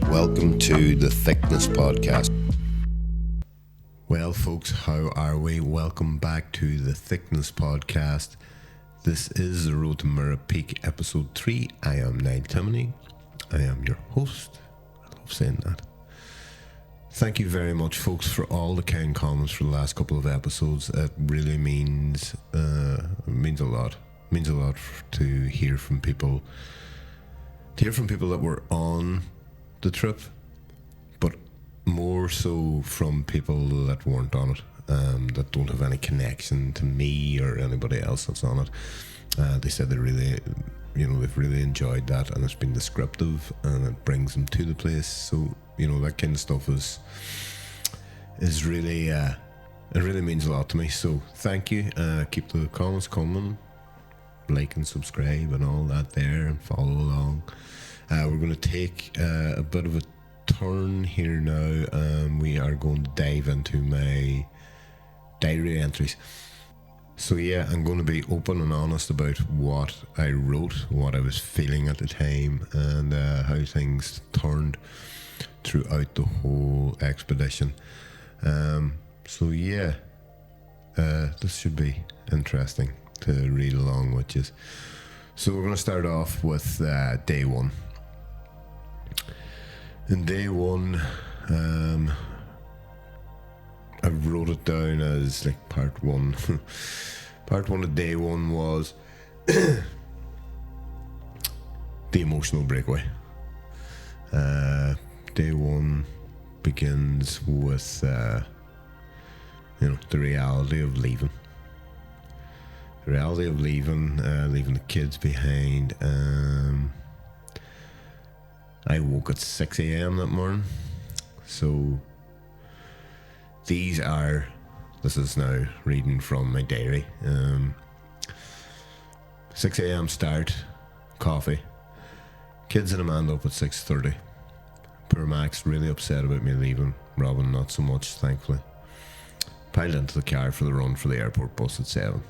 Welcome to the Thickness Podcast. Well, folks, how are we? Welcome back to the Thickness Podcast. This is the Road To Mera Peak, Episode 3. I am Niall Timoney. I am your host. I love saying that. Thank you very much, folks, for all the kind comments for the last couple of episodes. It really means a lot. It means a lot to hear from people. To hear from people that were on the trip, but more so from people that weren't on it, that don't have any connection to me or anybody else that's on it. They said they've really enjoyed that, and it's been descriptive and it brings them to the place. So that kind of stuff is really it really means a lot to me. So thank you. Keep the comments coming, like and subscribe and all that there, and follow along. We're going to take a bit of a turn here now. We are going to dive into my diary entries. So yeah, I'm going to be open and honest about what I wrote, what I was feeling at the time, and how things turned throughout the whole expedition. So yeah, this should be interesting to read along with you. So we're going to start off with day one. In day one, I wrote it down as like part one. Part one of day one was the emotional breakaway. Day one begins with the reality of leaving. The reality of leaving the kids behind. I woke at 6 a.m. that morning. So this is now reading from my diary. 6 a.m. start, coffee. Kids and Amanda up at 6:30. Poor Max really upset about me leaving. Robin not so much, thankfully. Piled into the car for the run for the airport bus at 7.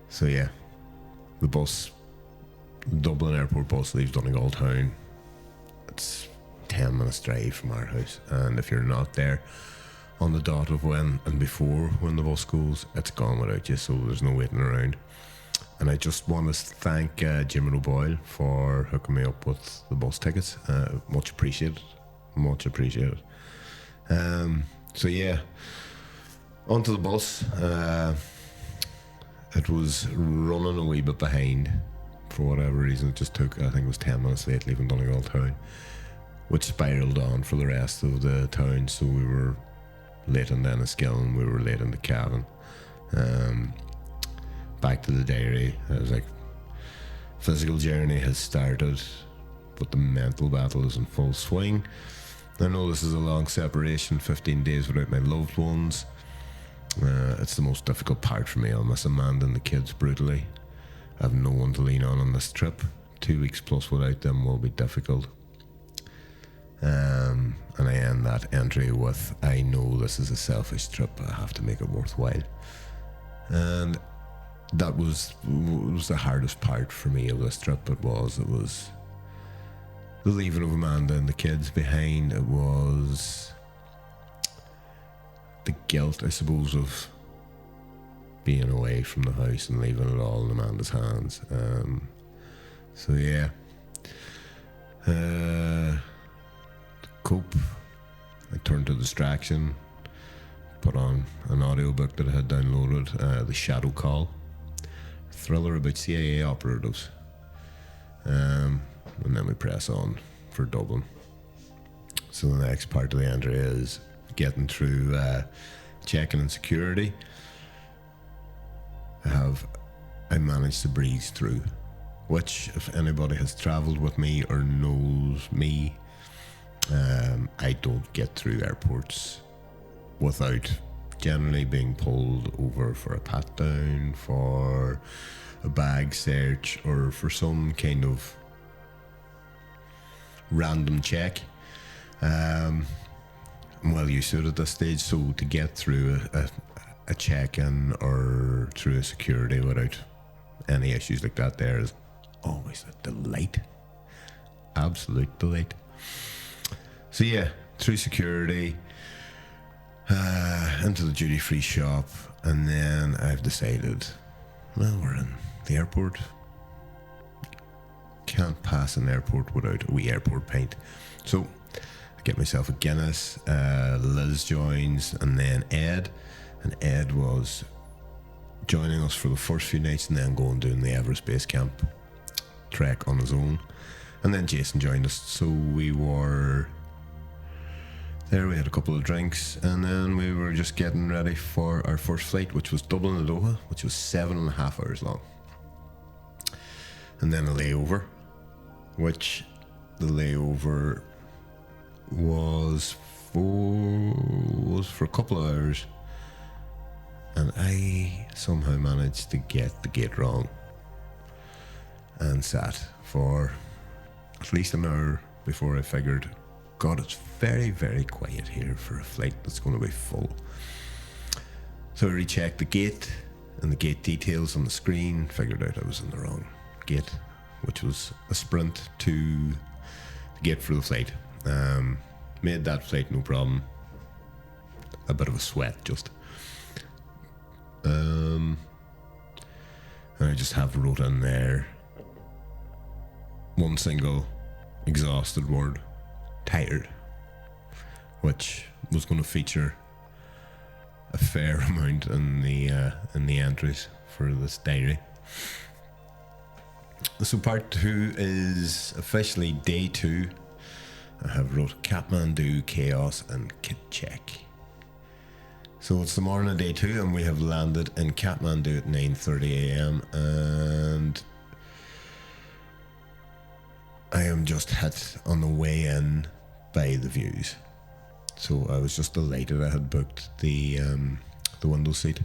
So yeah, the Dublin airport bus leaves Donegal town. It's 10 minutes drive from our house, and if you're not there on the dot of when and before when the bus goes, it's gone without you, so there's no waiting around. And I just want to thank Jim O'Boyle for hooking me up with the bus tickets. Much appreciated. So yeah, onto the bus. It was running a wee bit behind. For whatever reason, it just took, I think it was 10 minutes late leaving Donegal town, which spiraled on for the rest of the town. So we were late in Enniskillen, we were late in the Cavan. Back to the diary. I was like, physical journey has started, but the mental battle is in full swing. I know this is a long separation, 15 days without my loved ones. It's the most difficult part for me. I'll miss Amanda and the kids brutally. I have no one to lean on this trip. 2 weeks plus without them will be difficult. And I end that entry with, I know this is a selfish trip, I have to make it worthwhile. And that was the hardest part for me of this trip. It was the leaving of Amanda and the kids behind. It was the guilt, I suppose, of being away from the house and leaving it all in Amanda's hands. So yeah, to cope, I turned to distraction, put on an audiobook that I had downloaded, The Shadow Call, a thriller about CIA operatives, and then we press on for Dublin. So the next part of the entry is getting through checking in security. I managed to breeze through, which, if anybody has travelled with me or knows me, I don't get through airports without generally being pulled over for a pat down, for a bag search, or for some kind of random check. I'm well used to it at this stage, so to get through a check-in or through a security without any issues like that there is always a delight. Absolute delight. So yeah, through security, into the duty-free shop, and then I've decided, well, we're in the airport. Can't pass an airport without a wee airport pint. So I get myself a Guinness, Liz joins, and then Ed. And Ed was joining us for the first few nights and then going doing the Everest Base Camp trek on his own. And then Jason joined us. So we were there, we had a couple of drinks, and then we were just getting ready for our first flight, which was Dublin to Doha, which was 7.5 hours long. And then a layover, which the layover was for a couple of hours, and I somehow managed to get the gate wrong and sat for at least an hour before I figured, God, it's very, very quiet here for a flight that's going to be full. So I rechecked the gate and the gate details on the screen, figured out I was in the wrong gate, which was a sprint to the gate for the flight. Made that flight no problem. A bit of a sweat just. And I just have wrote in there one single exhausted word: tired, which was going to feature a fair amount in the entries for this diary. So part 2 is officially day 2. I have wrote Kathmandu, chaos and kit check. So it's the morning of day 2 and we have landed in Kathmandu at 9:30 a.m. and I am just hit on the way in by the views. So I was just delighted I had booked the window seat.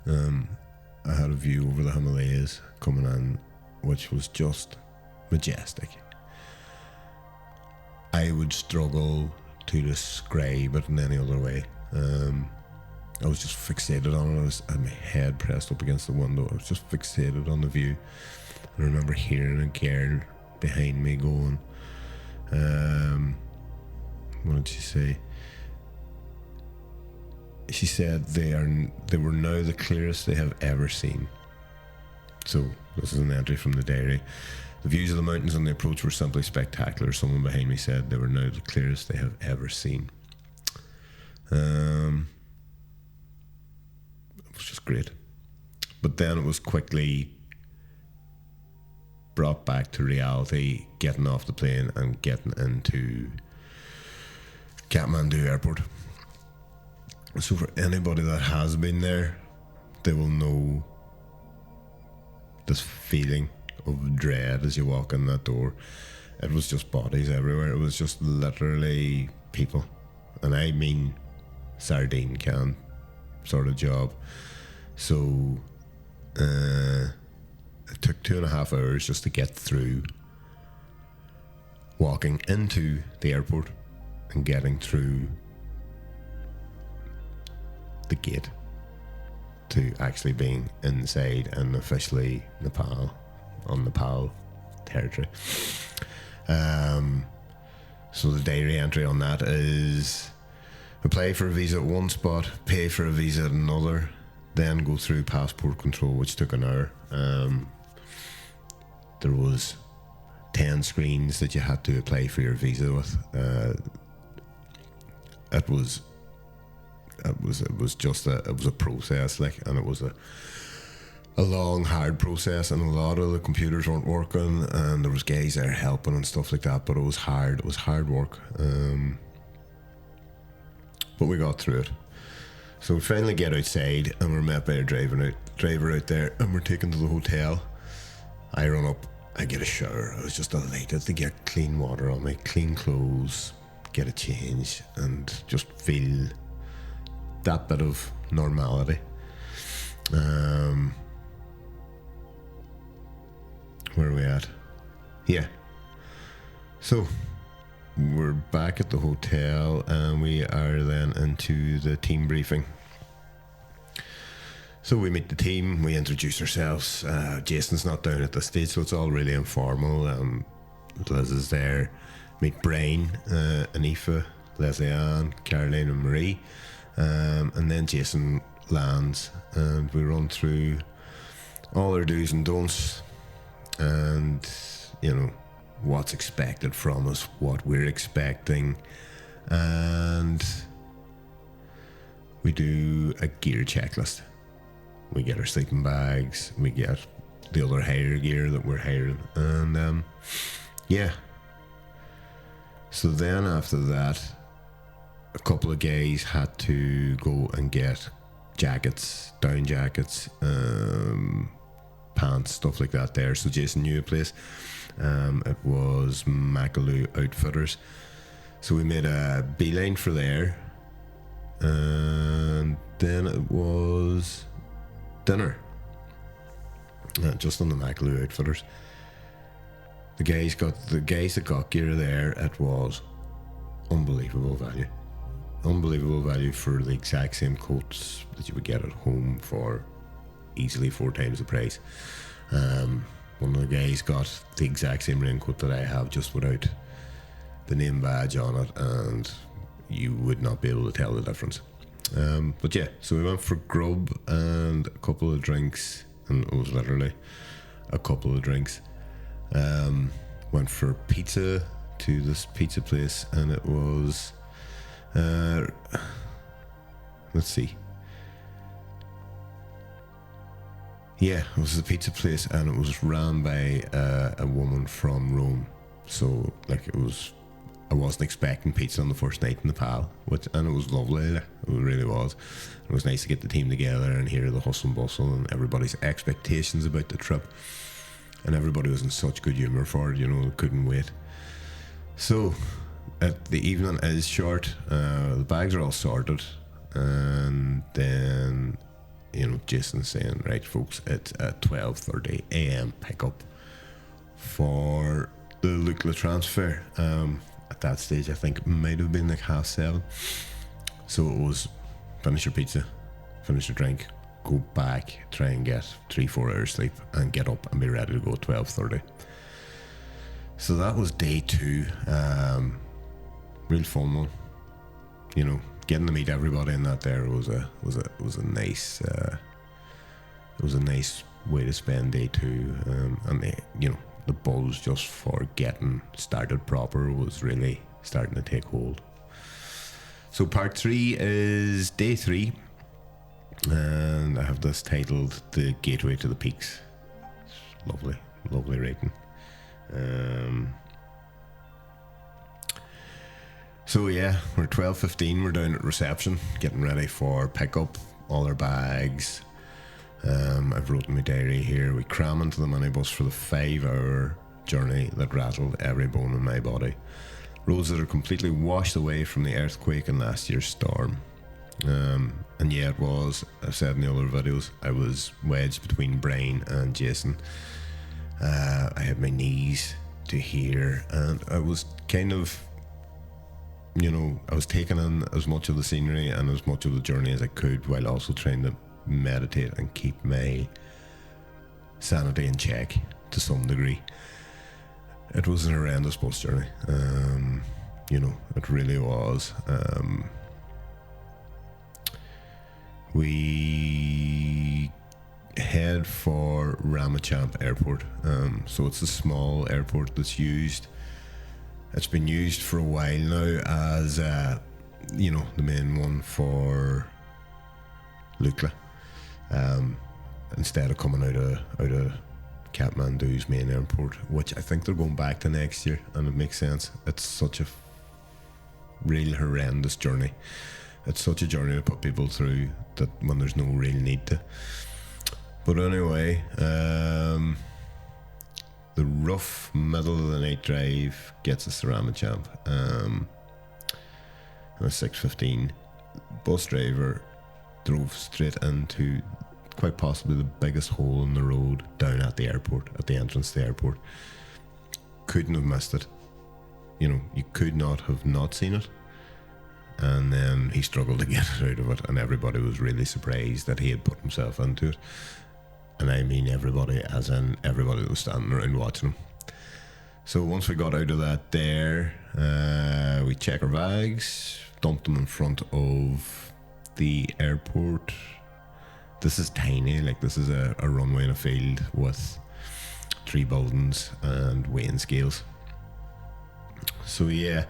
I had a view over the Himalayas coming in, which was just majestic. I would struggle to describe it in any other way. I was just fixated on it. I had my head pressed up against the window. I was just fixated on the view. I remember hearing a girl behind me going, what did she say? She said they were now the clearest they have ever seen. So this is an entry from the diary. The views of the mountains on the approach were simply spectacular. Someone behind me said they were now the clearest they have ever seen. It was just great. But then it was quickly brought back to reality, getting off the plane and getting into Kathmandu airport. So for anybody that has been there, they will know this feeling of dread as you walk in that door. It was just bodies everywhere. It was just literally people, and I mean sardine can sort of job. So it took 2.5 hours just to get through walking into the airport and getting through the gate to actually being inside and officially on Nepal territory. So the diary entry on that is apply for a visa at one spot, pay for a visa at another, then go through passport control, which took an hour. There was 10 screens that you had to apply for your visa with. It was a process, like, and it was a long, hard process, and a lot of the computers weren't working, and there was guys there helping and stuff like that, but it was hard. It was hard work. But we got through it. So we finally get outside, and we're met by a driver out there, and we're taken to the hotel. I run up, I get a shower. I was just delighted to get clean water on me, clean clothes, get a change, and just feel that bit of normality. Where are we at? Yeah. So we're back at the hotel, and we are then into the team briefing. So we meet the team, we introduce ourselves. Jason's not down at this stage, so it's all really informal. Liz is there. Meet Brian and Aoife, Leslie Ann, Caroline and Marie. And then Jason lands, and we run through all our do's and don'ts, and what's expected from us, what we're expecting, and we do a gear checklist. We get our sleeping bags, we get the other hire gear that we're hiring, and so then after that, a couple of guys had to go and get jackets, down jackets, pants, stuff like that there. So Jason knew a place. It was Macaloo Outfitters. So we made a beeline for there. And then it was dinner. Just on the Macaloo Outfitters. The guys that got gear there, it was unbelievable value. Unbelievable value for the exact same coats that you would get at home for easily 4 times the price. One of the guys got the exact same raincoat that I have, just without the name badge on it, and you would not be able to tell the difference. But yeah, so we went for grub and a couple of drinks, and it was literally a couple of drinks. Went for pizza to this pizza place, and it was let's see. Yeah, it was a pizza place, and it was ran by a woman from Rome. So, I wasn't expecting pizza on the first night in the Pal, and it was lovely. It really was. It was nice to get the team together and hear the hustle and bustle and everybody's expectations about the trip. And everybody was in such good humour for it, couldn't wait. So, the evening is short. The bags are all sorted, and then Jason's saying, right folks, it's at 12:30 a.m. pickup for the Lukla transfer. At that stage I think it might have been like 7:30. So it was finish your pizza, finish your drink, go back, try and get 3-4 hours sleep, and get up and be ready to go at 12:30. So that was day 2. Real fun one. Getting to meet everybody in that there was a nice way to spend day 2. And the buzz just for getting started proper was really starting to take hold. So part 3 is day 3, and I have this titled "The Gateway to the Peaks." It's lovely rating. So yeah, we're 12:15. We're down at reception, getting ready for pickup. All our bags. I've wrote in my diary here. We cram into the minibus for the 5-hour journey that rattled every bone in my body. Roads that are completely washed away from the earthquake and last year's storm. And yeah, it was. I've said in the other videos, I was wedged between Brian and Jason. I had my knees to here, and I was kind of, I was taking in as much of the scenery and as much of the journey as I could, while also trying to meditate and keep my sanity in check to some degree. It was an horrendous bus journey. It really was. We head for Ramachamp Airport. So it's a small airport that's used. It's been used for a while now as, the main one for Lukla. Instead of coming out of Kathmandu's main airport, which I think they're going back to next year, and it makes sense. It's such a real horrendous journey. It's such a journey to put people through that when there's no real need to. But anyway, the rough middle of the night drive gets us to Ramachamp. And at 6:15, bus driver drove straight into quite possibly the biggest hole in the road down at the airport, at the entrance to the airport. Couldn't have missed it. You could not have not seen it. And then he struggled to get it out of it, and everybody was really surprised that he had put himself into it. And I mean everybody, as in everybody that was standing around watching him. So once we got out of that there, we check our bags, dumped them in front of the airport. This is tiny, like this is a runway in a field with 3 buildings and weighing scales. So yeah,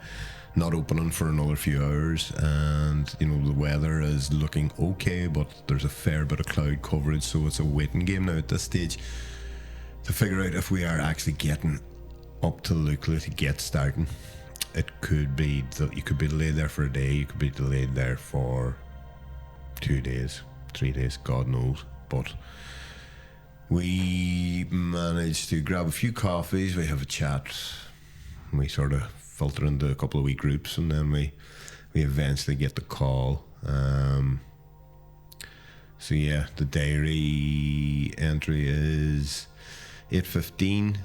not opening for another few hours, and the weather is looking okay, but there's a fair bit of cloud coverage, so it's a waiting game now at this stage to figure out if we are actually getting up to Lukla to get starting. It could be that you could be delayed there for a day, you could be delayed there for 2 days, 3 days, God knows. But we managed to grab a few coffees, we have a chat, we sort of filter into a couple of wee groups, and then we eventually get the call. So yeah, the diary entry is 8:15.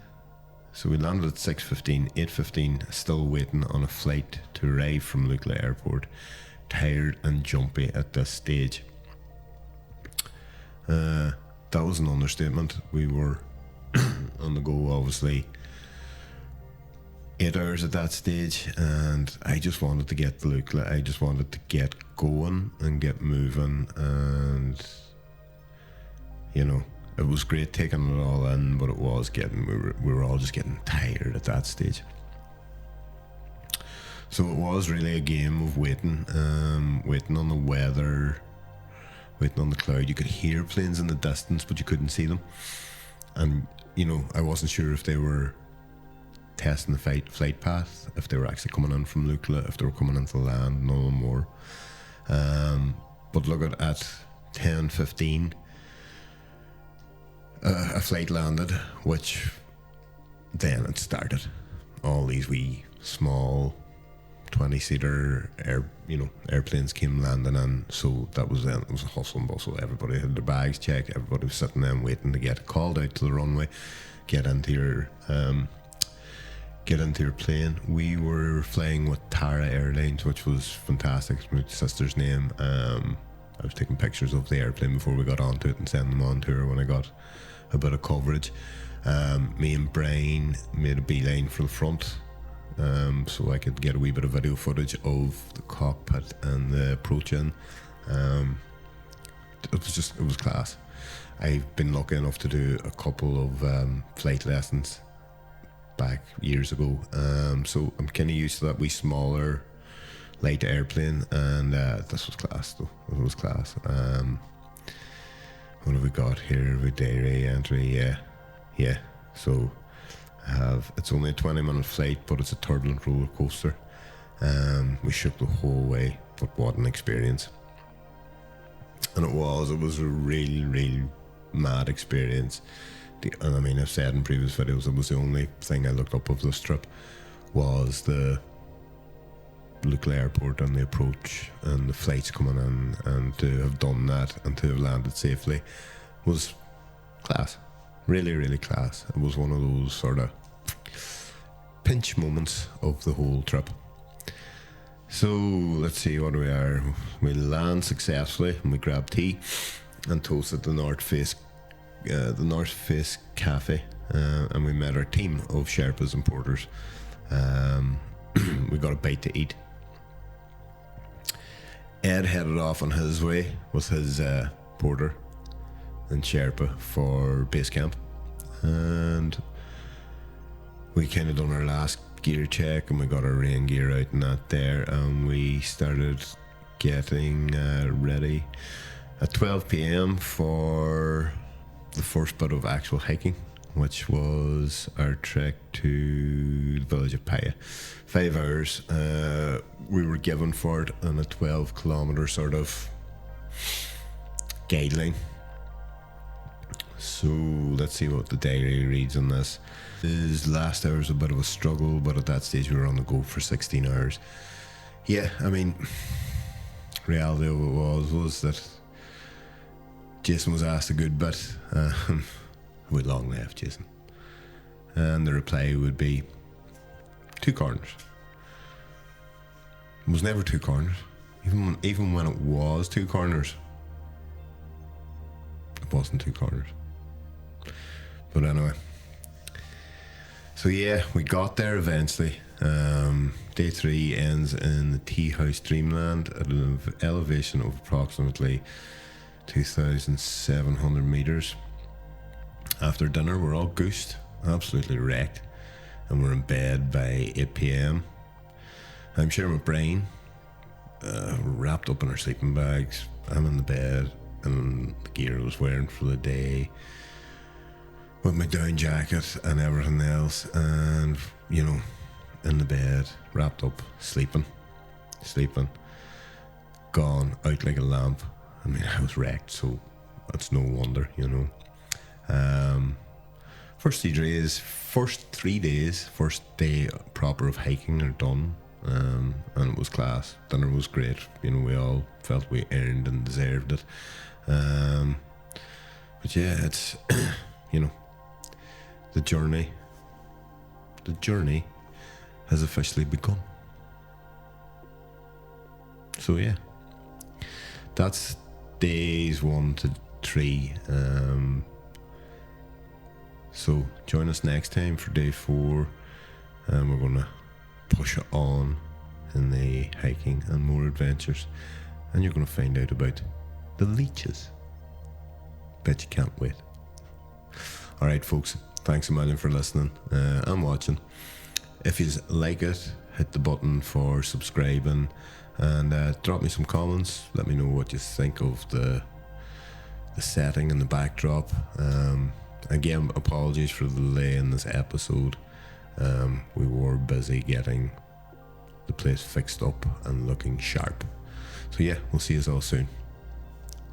So we landed at 6:15, 8:15, still waiting on a flight to arrive from Lukla Airport. Tired and jumpy at this stage. That was an understatement. We were on the go, obviously, 8 hours at that stage, and I just wanted to get to Lukla. I just wanted to get going and get moving, and it was great taking it all in, but it was we were all just getting tired at that stage. So it was really a game of waiting on the weather, waiting on the cloud. You could hear planes in the distance, but you couldn't see them. And, I wasn't sure if they were testing the flight path, if they were actually coming in from Lukla, if they were coming into the land, no more. But look at 10:15, a flight landed, which then it started. All these wee small 20-seater airplanes came landing in, so that was then. It was a hustle and bustle. Everybody had their bags checked, everybody was sitting there waiting to get called out to the runway, get into your plane. We were flying with Tara Airlines, which was fantastic. It's my sister's name. I was taking pictures of the airplane before we got onto it and sending them on to her when I got a bit of coverage. Me and Brian made a beeline for the front, so I could get a wee bit of video footage of the cockpit and the approach in. It was class. I've been lucky enough to do a couple of flight lessons back years ago, so I'm kind of used to that wee smaller light airplane, and this was class though. It was class. What have we got here? We diary entry, yeah. So it's only a 20-minute flight, but it's a turbulent roller coaster. We shook the whole way, but what an experience. And it was a real mad experience. And I mean, I've said in previous videos, it was the only thing I looked up of this trip was the Lukla Airport and the approach and the flights coming in, and to have done that and to have landed safely was class. Really class. It was one of those sort of pinch moments of the whole trip. So let's see what we are. We land successfully and we grab tea and toast at the North Face Cafe, and we met our team of Sherpas and porters. We got a bite to eat. Ed headed off on his way with his porter and Sherpa for base camp, and we kind of done our last gear check and we got our rain gear out and that there, and we started getting ready at 12 p.m. for the first bit of actual hiking, which was our trek to the village of Paya. 5 hours we were given for it on a 12-kilometer sort of guideline. So let's see what the diary reads on this. His last hour was a bit of a struggle, but at that stage we were on the go for 16 hours. Yeah, I mean, reality of it was that Jason was asked a good bit. We long left, Jason. And the reply would be 2 corners. It was never 2 corners. Even when it was 2 corners, it wasn't 2 corners. But anyway, So yeah, we got there eventually. Day 3 ends in the Tea House Dreamland at an elevation of approximately 2,700 meters. After dinner, we're all goosed, absolutely wrecked, and we're in bed by 8 p.m. I'm sharing my brain, wrapped up in our sleeping bags. I'm in the bed, and the gear I was wearing for the day, with my down jacket and everything else, and in the bed, wrapped up, sleeping, gone out like a lamp. I mean, I was wrecked, so that's no wonder, First 3 days, first day proper of hiking are done, and it was class. Dinner was great. We all felt we earned and deserved it. But yeah, it's the journey has officially begun. So yeah, that's days 1 to 3. So join us next time for day 4, and we're gonna push it on in the hiking and more adventures, and you're gonna find out about the leeches. Bet you can't wait. Alright folks, thanks a million for listening and watching. If you like it, hit the button for subscribing, and drop me some comments. Let me know what you think of the setting and the backdrop. Again, apologies for the delay in this episode. We were busy getting the place fixed up and looking sharp. So yeah, we'll see you all soon.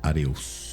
Adios.